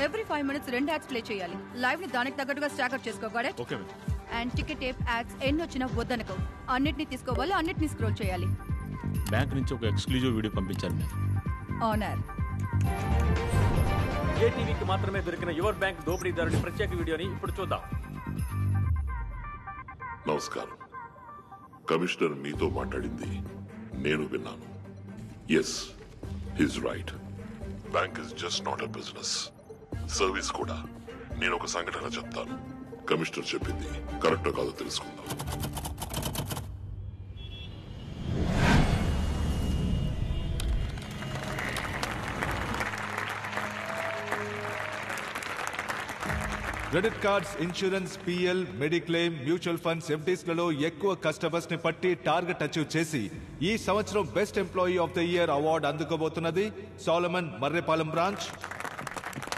Every 5 minutes 2 ads play చేయాలి. Live ని దానికి తగ్గట్టుగా స్టాకర్ చేసుకోవాలి. Okay. And ticket tape ads ఎన్ని వచ్చినా వద్దనుకో. అన్నిటిని తీసుకోవాలి, అన్నిటిని స్క్రోల్ చేయాలి. బ్యాంక్ నుంచి ఒక ఎక్స్క్లూజివ్ వీడియో పంపించారు మ్యామ్. ఆనర్. ఏటీవీకి మాత్రమే దొరికిన యువర్ బ్యాంక్ దోపిడీదారుని ప్రత్యేక వీడియోని ఇప్పుడు చూద్దాం. నమస్కారం. కమిషనర్ మీతో మాట్లాడింది నేను విన్నాను. Yes, he's right. Bank is just not a business, service కూడా. నేను ఒక సంఘటన చెప్తాను. కమిషనర్ చెప్పింది కరెక్టో కాదో తెలుసుకుందాం. Credit cards, insurance, PL, mediclaim, mutual funds, ఎఫ్డీస్లలో ఎక్కువ కస్టమర్స్ ని పట్టి టార్గెట్ అచీవ్ చేసి ఈ సంవత్సరం best employee of the year award అందుకోబోతున్నది Solomon Marripalem branch,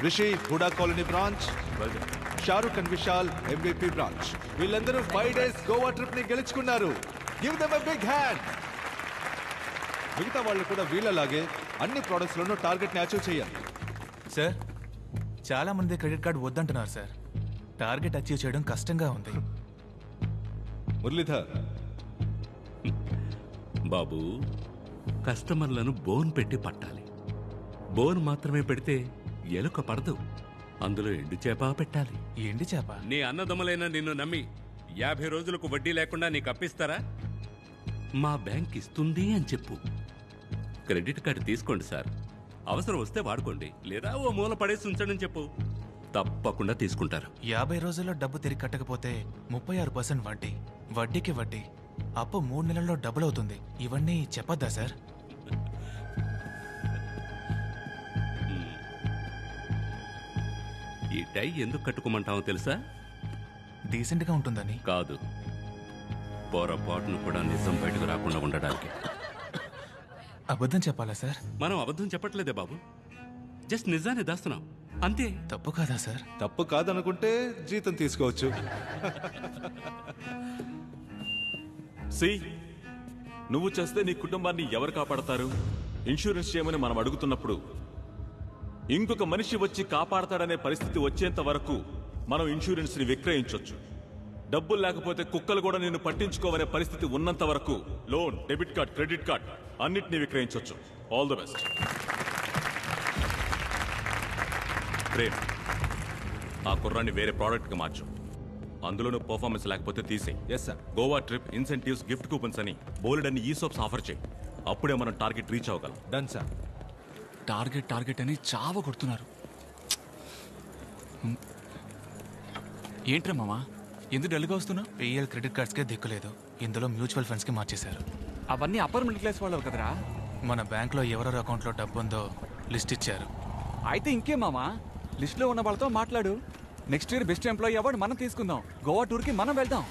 Rishi Huda colony branch, Shahrukh and Vishal MVP branch. వీళ్ళందరూ 5 days గోవా ట్రిప్ ని గెలుచుకున్నారు. Give them a big hand. మిగతా వాళ్ళు కూడా వీళ్ళలాగే అన్ని ప్రొడక్ట్స్ లోనూ టార్గెట్ ని అచీవ్ చేయాలి. సార్, చాలా మంది క్రెడిట్ కార్డు వద్దంటున్నారు సార్. టార్గెట్ అచీవ్ చేయడం కష్టంగా ఉంది. మురళీధర్ బాబు, కస్టమర్లను బోన్ పెట్టి పట్టాలి. బోన్ మాత్రమే పెడితే ఎలుక పడదు. అందులో ఎండు చేప పెట్టాలి. ఎండు చేప? నీ అన్నదమ్ములైన నిన్ను నమ్మి 50 రోజులకు వడ్డీ లేకుండా నీకు అప్పిస్తారా? మా బ్యాంక్ ఇస్తుంది అని చెప్పు. క్రెడిట్ కార్డు తీసుకోండి సార్, అవసరం వస్తే వాడుకోండి, లేదా ఓ మూల పడేసి ఉంచండి చెప్పు. తప్పకుండా తీసుకుంటారు. 50 రోజుల్లో డబ్బు తిరిగి కట్టకపోతే 36% వడ్డీ, వడ్డీకి వడ్డీ, అప్పు 3 నెలల్లో డబుల్ అవుతుంది. ఇవన్నీ చెప్పొద్దా సార్? ఈ టై ఎందుకు కట్టుకోమంటావో తెలుసా? డీసెంట్ గా ఉంటుందని కాదు, పొరపాటును కూడా నిజం బయటకు రాకుండా ఉండడానికి. అబద్ధం చెప్పాలా సార్? మనం అబద్ధం చెప్పట్లేదే బాబు, జస్ట్ నిజాన్ని దాస్తున్నాం అంతే. తప్పు కాదా సార్? తప్పు కాదనుకుంటే జీతం తీసుకోవచ్చు. సి, నువ్వు చేస్తే నీ కుటుంబాన్ని ఎవరు కాపాడతారు? ఇన్సూరెన్స్ చేయమని మనం అడుగుతున్నప్పుడు ఇంకొక మనిషి వచ్చి కాపాడతాడనే పరిస్థితి వచ్చేంత వరకు మనం ఇన్సూరెన్స్ ని విక్రయించవచ్చు. డబ్బులు లేకపోతే కుక్కలు కూడా నిన్ను పట్టించుకోవనే పరిస్థితి ఉన్నంత వరకు loan, debit card, credit card అన్నిటినీ విక్రయించవచ్చు. All the best. ప్రేమ్, ఆ కుర్రాన్ని వేరే ప్రోడక్ట్ కి మార్చు. అందులోనూ పర్ఫార్మెన్స్ లేకపోతే తీసే. Yes sir. Goa trip, incentives, gift coupons అని బోలెడన్ని ఈసోప్స్ ఆఫర్ చేయి. అప్పుడే మనం టార్గెట్ రీచ్ అవ్వగలం. Done sir. టార్గెట్ అని చావ కొడుతున్నారు. ఏంట్రా మామా, ఎందుకు డల్గా వస్తున్నా? పిఎల్ క్రెడిట్ కార్డ్స్ కే దిక్కులేదు, ఇందులో మ్యూచువల్ ఫండ్స్ కి మార్చేశారు. అవన్నీ అప్పర్ మిడిల్ క్లాస్ వాళ్ళవి కదరా. మన బ్యాంక్ లో ఎవరెవరి అకౌంట్ లో డబ్బు ఉందో లిస్ట్ ఇచ్చారు. అయితే ఇంకేం మామా, లిస్ట్ లో ఉన్న వాళ్ళతో మాట్లాడు. Next year best employee award మనం తీసుకుందాం. గోవా టూర్ కి మనం వెళ్దాం.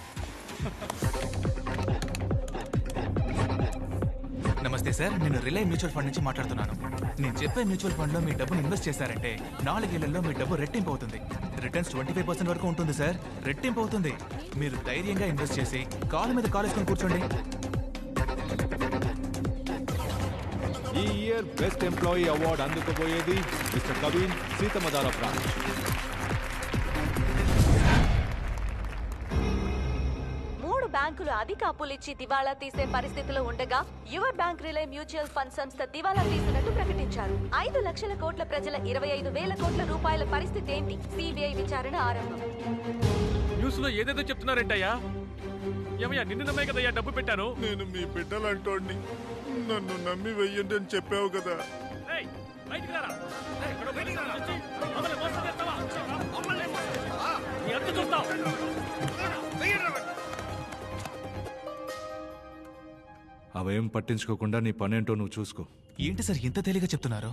నమస్తే సార్, నేను రిలే మ్యూచువల్ ఫండ్ నుంచి మాట్లాడుతున్నాను. నేను చెప్పే మ్యూచువల్ ఫండ్ లో మీ డబ్బును ఇన్వెస్ట్ చేశారంటే 4 ఏళ్లలో మీ డబ్బు రెట్టింపు అవుతుంది. రిటర్న్స్ 25% వరకు ఉంటుంది సార్. రెట్టింపు అవుతుంది. మీరు ధైర్యంగా ఇన్వెస్ట్ చేసి కాలు మీద కాలు వేసుకొని కూర్చోండి. ఈ ఇయర్ బెస్ట్ ఎంప్లాయీ అవార్డు అందుకోబోయేది మిస్టర్ కవిన్, సీతమదార బ్రాంచ్. బ్యాంకులు అధిక అప్పులిచ్చి దివాళా తీసే పరిస్థితిలో ఉండగా యువర్ బ్యాంక్ రిలే మ్యూచువల్ ఫండ్ సంస్థ దివాళా తీసినట్టు ప్రకటించారు. 5 లక్షల కోట్ల ప్రజల 25,000 కోట్ల రూపాయల పరిస్థితి ఏంటి? సిబిఐ విచారణ ఆరంభం. న్యూస్ లో ఏదేదో చెప్తున్నారేంటయ్యా? ఏమయ్యా, నిన్ను నమ్మే కదయ్యా డబ్బు పెట్టాను. నేను మీ బిడ్డలంటోడిని, నన్ను నమ్మి వెయ్యండి అని చెప్పావు కదా. అవేం పట్టించుకోకుండా నీ పనేంటో నువ్వు చూసుకో. ఏంటి సార్ ఇంత తేలిగా చెప్తున్నారు?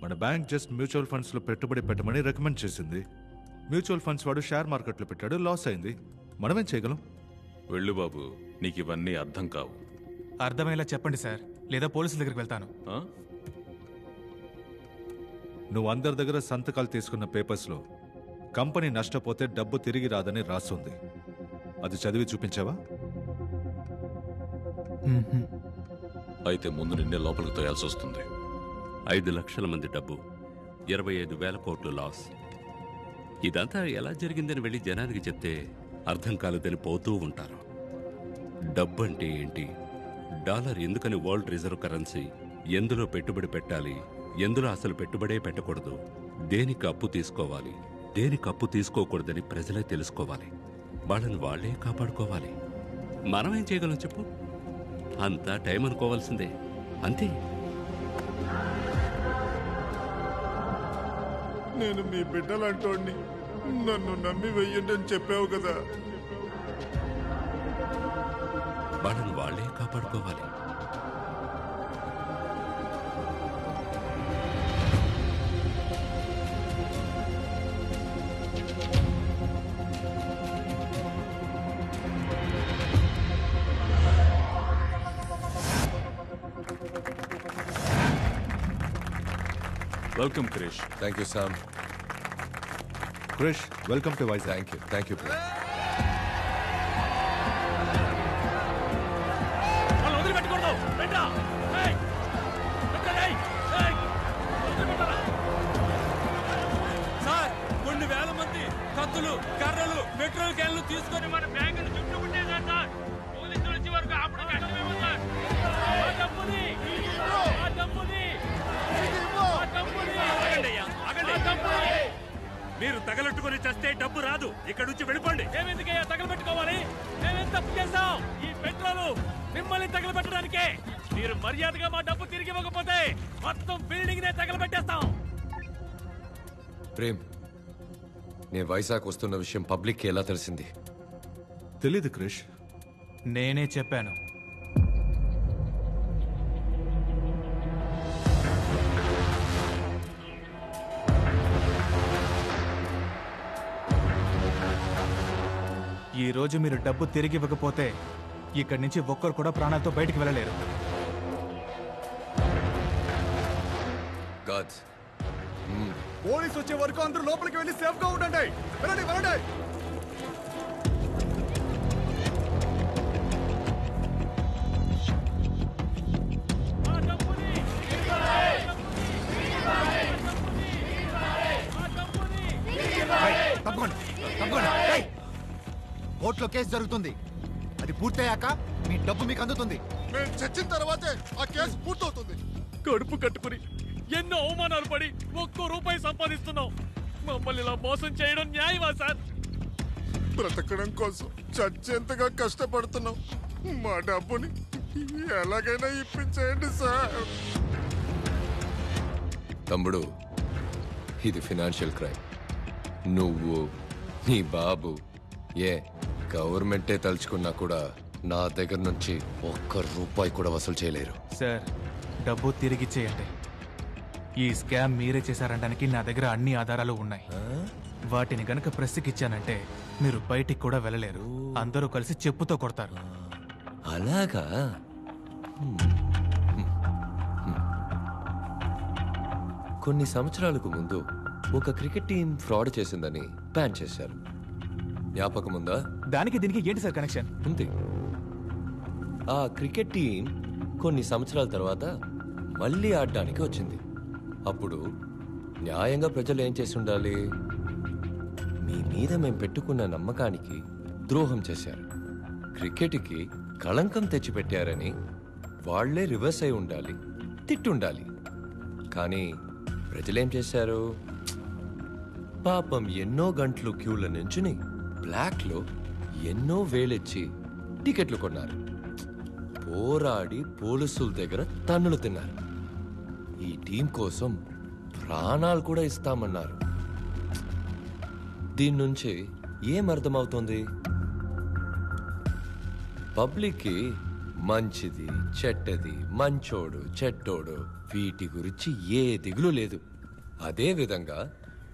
మన బ్యాంక్ జస్ట్ మ్యూచువల్ ఫండ్స్ లో పెట్టుబడి పెట్టమని రికమెండ్ చేసింది. మ్యూచువల్ ఫండ్స్ వాడు షేర్ మార్కెట్లో పెట్టాడు, లాస్ అయింది. మనమేం చేయగలం? వెళ్ళు బాబు, నీకు ఇవన్నీ అర్థం కావు. అర్థమయ్యేలా చెప్పండి సార్, లేదా పోలీసుల దగ్గరికి వెళ్తాను. నువ్వు అందరి దగ్గర సంతకాలు తీసుకున్న పేపర్స్ లో కంపెనీ నష్టపోతే డబ్బు తిరిగి రాదని రాస్తుంది. అది చదివి చూపించావా? అయితే ముందు నిన్నే లోపలికి తోయాల్సి వస్తుంది. 5 లక్షల మంది డబ్బు 25,000 కోట్లు లాస్. ఇదంతా ఎలా జరిగిందని వెళ్ళి జనానికి చెప్తే అర్థం కాలేదని పోతూ ఉంటారు. డబ్బు అంటే ఏంటి, డాలర్ ఎందుకని వరల్డ్ రిజర్వ్ కరెన్సీ, ఎందులో పెట్టుబడి పెట్టాలి, ఎందులో అసలు పెట్టుబడే పెట్టకూడదు, దేనికి అప్పు తీసుకోవాలి, దేనికి అప్పు తీసుకోకూడదని ప్రజలే తెలుసుకోవాలి. వాళ్ళని వాళ్లే కాపాడుకోవాలి. మనమేం చేయగలం చెప్పు? అంతా టైం అనుకోవాల్సిందే, అంతే. నేను మీ బిడ్డలంటోండి, నన్ను నమ్మి వెయ్యండి అని చెప్పావు కదా. వాళ్ళని వాళ్లే కాపాడుకోవాలి. Welcome Krish. Thank you Sam. Krish, welcome to Vizag. Thank you, thank you. Sir, కొన్ని వేల మంది కత్తులు, కర్రలు, పెట్రోల్ క్యాన్లు తీసుకొని మన బ్యాంకును చుట్టుకుంటేశారు సార్. పోలీసులు వచ్చే వరకు అప్పుడు కష్టమేమో సార్. ఆ డబ్బుని మీరు తగలెట్టుకుని చస్తే డబ్బు రాదు. ఇక్కడ నుంచి వెళ్ళిపోండి. మేమెందుకయ్యా తగలబెట్టుకోవాలి? మేమేం తప్పు చేస్తాం? ఈ పెట్రోలు మిమ్మల్ని తగలబెట్టడానికే. మీరు మర్యాదగా మా డబ్బు తిరిగి ఇవ్వకపోతే మొత్తం బిల్డింగ్ నే తగలబెట్టేస్తాం. ప్రేమ్, నేను వైజాగ్ వస్తున్న విషయం పబ్లిక్కి ఎలా తెలిసింది? తెలీదు క్రిష్. నేనే చెప్పాను. ఈ రోజు మీరు డబ్బు తిరిగి ఇవ్వకపోతే ఇక్కడి నుంచి ఒక్కరు కూడా ప్రాణాలతో బయటికి వెళ్ళలేరు. గాడ్స్, పోలీసు వచ్చే వరకు అందరూ లోపలికి వెళ్ళి సేఫ్ గా ఉండండి. వెళ్ళండి, వెళ్ళండి. తప్పకుండా, తప్పకుండా. కోర్టులో కేసు జరుగుతుంది. అది పూర్తయ్యాక మీ డబ్బు మీకు అందుతుంది. మేము చచ్చిన తర్వాతే ఆ కేసు పూర్తవుతుంది. కడుపు కట్టుకుని ఎన్నో అవమానాలు పడి ₹1 సంపాదిస్తున్నాం. మమ్మల్ని ఇలా మోసం చేయడం న్యాయమా సార్? బ్రతకడం కోసం చచ్చేంతగా కష్టపడుతున్నాం. మా డబ్బుని ఎలాగైనా ఇప్పించేయండి సార్. తమ్ముడు, ఇది ఫినాన్షియల్ క్రైమ్. నువ్వు, నీ బాబు, గవర్నమెంటే తలుచుకున్నా కూడా నా దగ్గర నుంచి ₹1 కూడా వసూలు చేయలేరు. సార్, డబ్బు తిరిగిచ్చేయండి. ఈ స్కామ్ మీరే చేశారనడానికి నా దగ్గర అన్ని ఆధారాలు ఉన్నాయి. వాటిని గనక ప్రెస్కిచ్చానంటే మీరు బయటికి కూడా వెళ్ళలేరు. అందరూ కలిసి చెప్పుతో కొడతారు. అలాగా? కొన్ని సంవత్సరాలకు ముందు ఒక క్రికెట్ టీం ఫ్రాడ్ చేసిందని బ్యాన్ చేశారు. జ్ఞాపకం ఉందా? దానికి దీనికి ఏంటి సార్ కనెక్షన్? ఉంది. ఆ క్రికెట్ టీం కొన్ని సంవత్సరాల తర్వాత మళ్ళీ ఆడడానికి వచ్చింది. అప్పుడు న్యాయంగా ప్రజలు ఏం చేసి ఉండాలి? మీ మీద మేము పెట్టుకున్న నమ్మకానికి ద్రోహం చేశారు, క్రికెట్కి కళంకం తెచ్చిపెట్టారని వాళ్లే రివర్స్ అయి ఉండాలి, తిట్టుండాలి. కానీ ప్రజలేం చేశారు? పాపం ఎన్నో గంటలు క్యూల నుంచుని బ్లాక్లో ఎన్నో వేలెచ్చి టికెట్లు కొన్నారు. పోరాడి పోలీసుల దగ్గర తన్నులు తిన్నారు. ఈ టీం కోసం ప్రాణాలు కూడా ఇస్తామన్నారు. దీని నుంచి ఏం అర్థమవుతుంది? పబ్లిక్కి మంచిది, చెడ్డది, మంచోడు, చెట్టోడు వీటి గురించి ఏ దిగులు లేదు. అదే విధంగా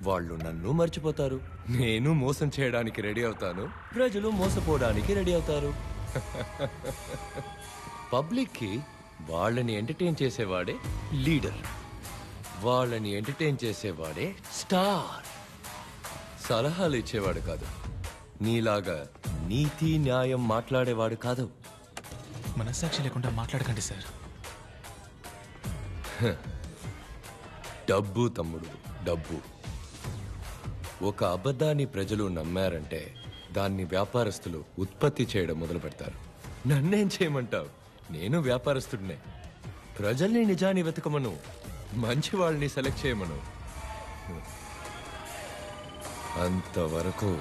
వాళ్ళు నన్ను మర్చిపోతారు. నేను మోసం చేయడానికి రెడీ అవుతాను, ప్రజలు మోసపోవడానికి రెడీ అవుతారు. పబ్లిక్కి వాళ్ళని ఎంటర్టైన్ చేసేవాడే లీడర్, వాళ్ళని ఎంటర్టైన్ చేసేవాడే స్టార్. సలహాలు ఇచ్చేవాడు కాదు, నీలాగా నీతి న్యాయం మాట్లాడేవాడు కాదు. మనస్సాక్షి లేకుండా మాట్లాడకండి సార్. డబ్బు తమ్ముడు, డబ్బు. ఒక అబద్ధాన్ని ప్రజలు నమ్మారంటే దాన్ని వ్యాపారస్తులు ఉత్పత్తి చేయడం మొదలు పెడతారు. నన్నేం చేయమంటావు? నేను వ్యాపారస్తుడినే. ప్రజల్ని నిజాన్ని వెతకమను, మంచి వాళ్ళని సెలెక్ట్ చేయమను. అంతవరకు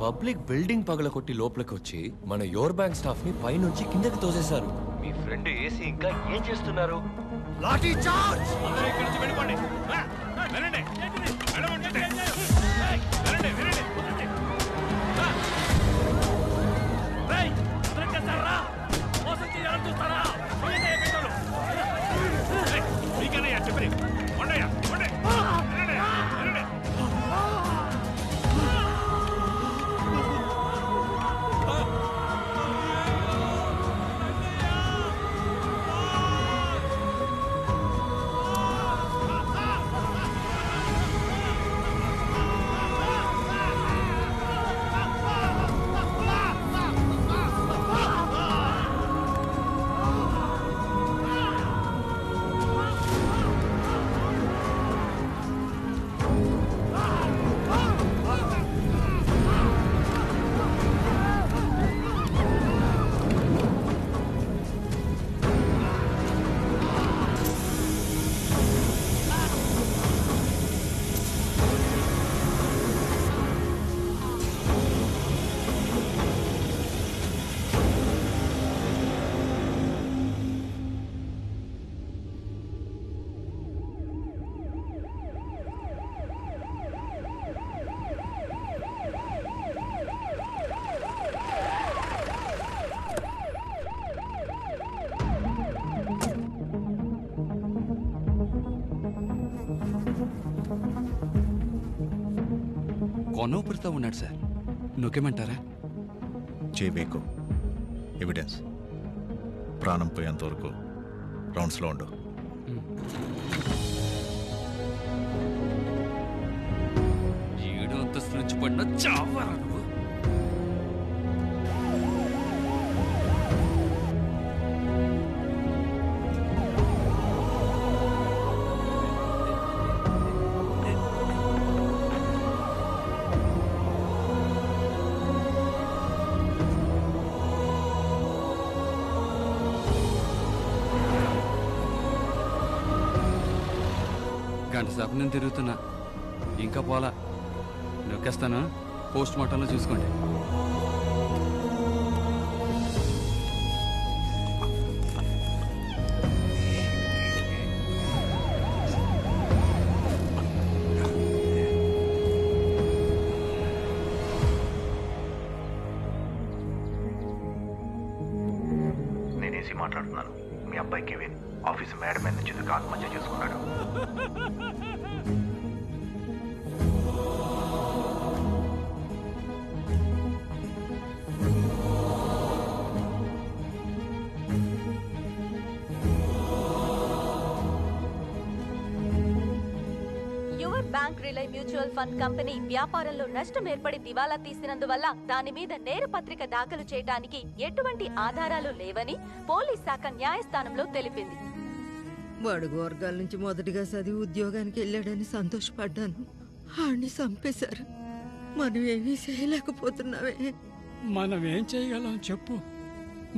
పబ్లిక్ బిల్డింగ్ పగలకొట్టి లోపలికి వచ్చి మన యోర్ బ్యాంక్ స్టాఫ్ ని పైనుంచి కిందకి తోసేశారు. మీ ఫ్రెండ్ ఏసీ ఇంకా ఏం చేస్తున్నారు? లాఠీ చార్జ్! కొనోపురితో ఉన్నాడు సార్, నొక్కేమంటారా? చేయబేకు ఎవిడెన్స్ ప్రాణం పోయేంత వరకు రౌండ్స్లో ఉండు. ఏడు అంతస్తు నుంచి పడిన చావరా నువ్వు. గంట సేపు నేను తిరుగుతున్నా, ఇంకా పోలా. నొక్కేస్తాను, పోస్ట్ మార్టంలో చూసుకోండి. నేనేసి మాట్లాడుతున్నాను. మీ అబ్బాయి కెవిన్ ఆఫీస్ మేడ మీద నుంచి ఆత్మహత్య చేసుకున్నాడు. యువర్ బ్యాంక్ రిలే మ్యూచువల్ ఫండ్ కంపెనీ వ్యాపారంలో నష్టం ఏర్పడి దివాలా తీసినందువల్ల దాని మీద నేరపత్రిక దాఖలు చేయడానికి ఎటువంటి ఆధారాలు లేవని పోలీస్ శాఖ న్యాయస్థానంలో తెలిపింది. బడుగు వర్గాల నుంచి మొదటిగా చదివి ఉద్యోగానికి వెళ్ళాడని సంతోషపడ్డాను. ఆడిని చంపేశారు. మనం ఏమీ చేయలేకపోతున్నావే. మనం ఏం చేయగలం చెప్పు?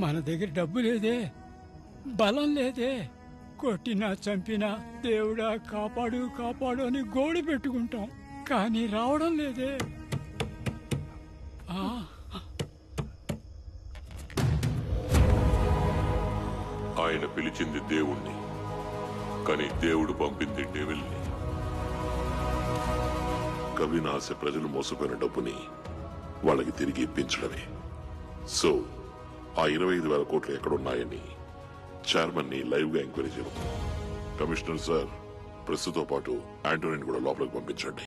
మన దగ్గర డబ్బు లేదే, బలం లేదే. కొట్టినా చంపినా దేవుడా కాపాడు కాపాడు అని గోడు పెట్టుకుంటాం, కానీ రావడం లేదే. ఆయన పిలిచింది దేవుణ్ణి, కానీ దేవుడు పంపింది డెవిల్ని. కవినాశ ప్రజలు మోసపోయిన డబ్బుని వాళ్ళకి తిరిగి ఇప్పించడమే. సో ఆ 25,000 కోట్లు ఎక్కడున్నాయని చైర్మన్ ని లైవ్ గా ఎంక్వైరీ చేయడం. కమిషనర్ సార్, ప్రెస్ తో పాటు ఆంటోనీని కూడా లోపలికి పంపించండి.